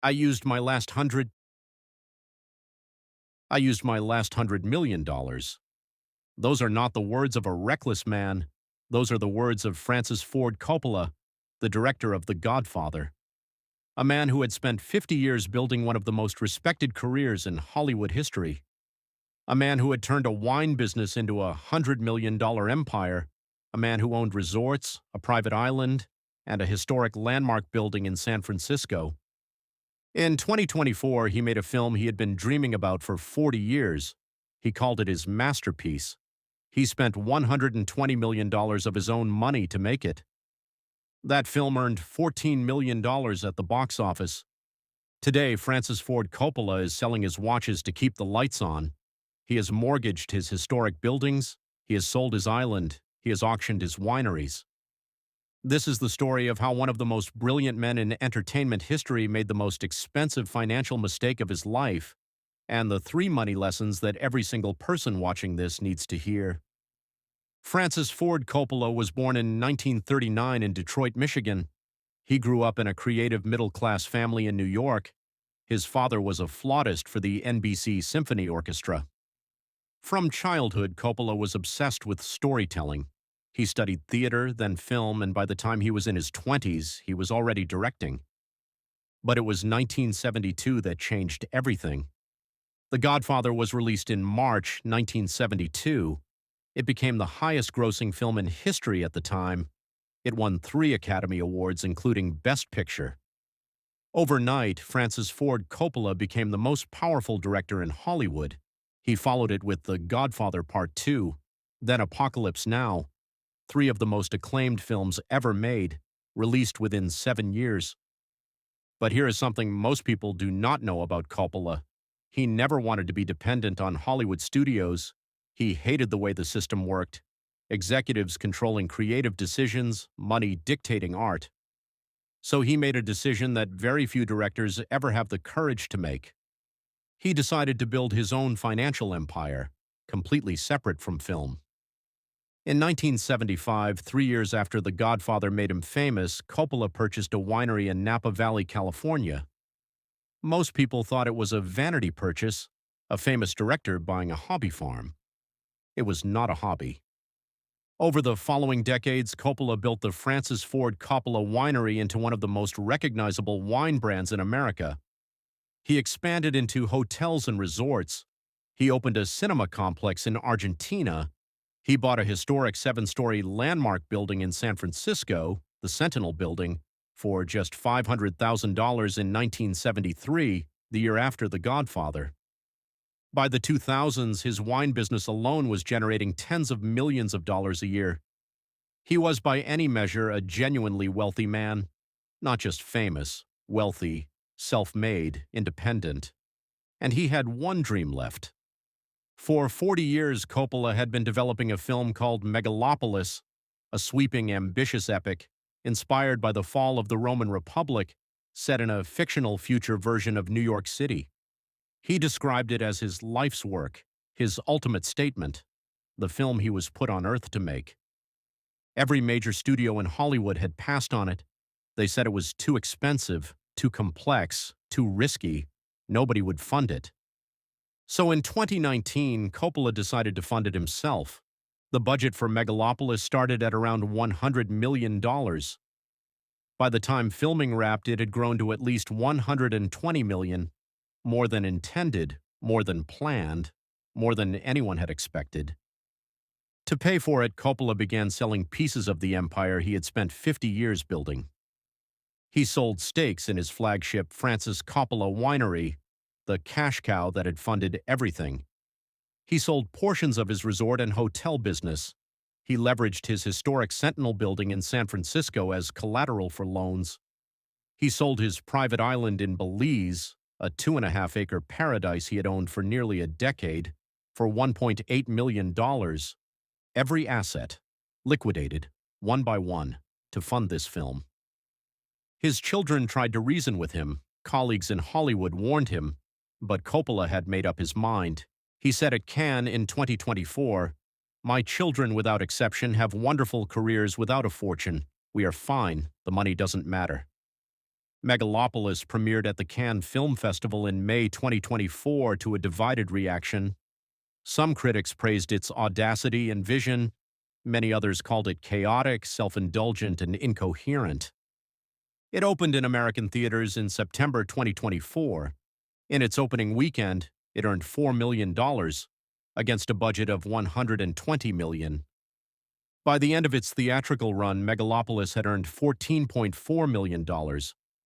I used my last hundred I used my last $100 million. Those are not the words of a reckless man. Those are the words of Francis Ford Coppola, the director of The Godfather, a man who had spent 50 years building one of the most respected careers in Hollywood history, a man who had turned a wine business into a $100 million empire, a man who owned resorts, a private island, and a historic landmark building in San Francisco. In 2024, he made a film he had been dreaming about for 40 years. He called it his masterpiece. He spent $120 million of his own money to make it. That film earned $14 million at the box office. Today, Francis Ford Coppola is selling his watches to keep the lights on. He has mortgaged his historic buildings, he has sold his island, he has auctioned his wineries. This is the story of how one of the most brilliant men in entertainment history made the most expensive financial mistake of his life, and the three money lessons that every single person watching this needs to hear. Francis Ford Coppola was born in 1939 in Detroit, Michigan. He grew up in a creative middle-class family in New York. His father was a flautist for the NBC Symphony Orchestra. From childhood, Coppola was obsessed with storytelling. He studied theater, then film, and by the time he was in his 20s, he was already directing. But it was 1972 that changed everything. The Godfather was released in March 1972. It became the highest-grossing film in history at the time. It won 3 Academy Awards, including Best Picture. Overnight, Francis Ford Coppola became the most powerful director in Hollywood. He followed it with The Godfather Part 2, then Apocalypse Now, 3 of the most acclaimed films ever made, released within 7 years. But here is something most people do not know about Coppola. He never wanted to be dependent on Hollywood studios. He hated the way the system worked, executives controlling creative decisions, money dictating art. So he made a decision that very few directors ever have the courage to make. He decided to build his own financial empire, completely separate from film. In 1975, 3 years after The Godfather made him famous, Coppola purchased a winery in Napa Valley, California. Most people thought it was a vanity purchase, a famous director buying a hobby farm. It was not a hobby. Over the following decades, Coppola built the Francis Ford Coppola Winery into one of the most recognizable wine brands in America. He expanded into hotels and resorts. He opened a cinema complex in Argentina. He bought a historic 7-story landmark building in San Francisco, the Sentinel Building, for just $500,000 in 1973, the year after The Godfather. By the 2000s, his wine business alone was generating tens of millions of dollars a year. He was, by any measure, a genuinely wealthy man. Not just famous, wealthy, self-made, independent. And he had one dream left. For 40 years, Coppola had been developing a film called Megalopolis, a sweeping, ambitious epic, inspired by the fall of the Roman Republic, set in a fictional future version of New York City. He described it as his life's work, his ultimate statement, the film he was put on Earth to make. Every major studio in Hollywood had passed on it. They said it was too expensive, too complex, too risky. Nobody would fund it. So in 2019, Coppola decided to fund it himself. The budget for Megalopolis started at around $100 million. By the time filming wrapped, it had grown to at least $120 million, more than intended, more than planned, more than anyone had expected. To pay for it, Coppola began selling pieces of the empire he had spent 50 years building. He sold stakes in his flagship Francis Coppola Winery, the cash cow that had funded everything. He sold portions of his resort and hotel business. He leveraged his historic Sentinel Building in San Francisco as collateral for loans. He sold his private island in Belize, a 2.5-acre paradise he had owned for nearly a decade, for $1.8 million. Every asset, liquidated, one by one, to fund this film. His children tried to reason with him. Colleagues in Hollywood warned him, but Coppola had made up his mind. He said at Cannes in 2024, "My children, without exception, have wonderful careers without a fortune. We are fine. The money doesn't matter." Megalopolis premiered at the Cannes Film Festival in May 2024 to a divided reaction. Some critics praised its audacity and vision. Many others called it chaotic, self-indulgent, and incoherent. It opened in American theaters in September 2024. In its opening weekend, it earned $4 million against a budget of $120 million. By the end of its theatrical run, Megalopolis had earned $14.4 million,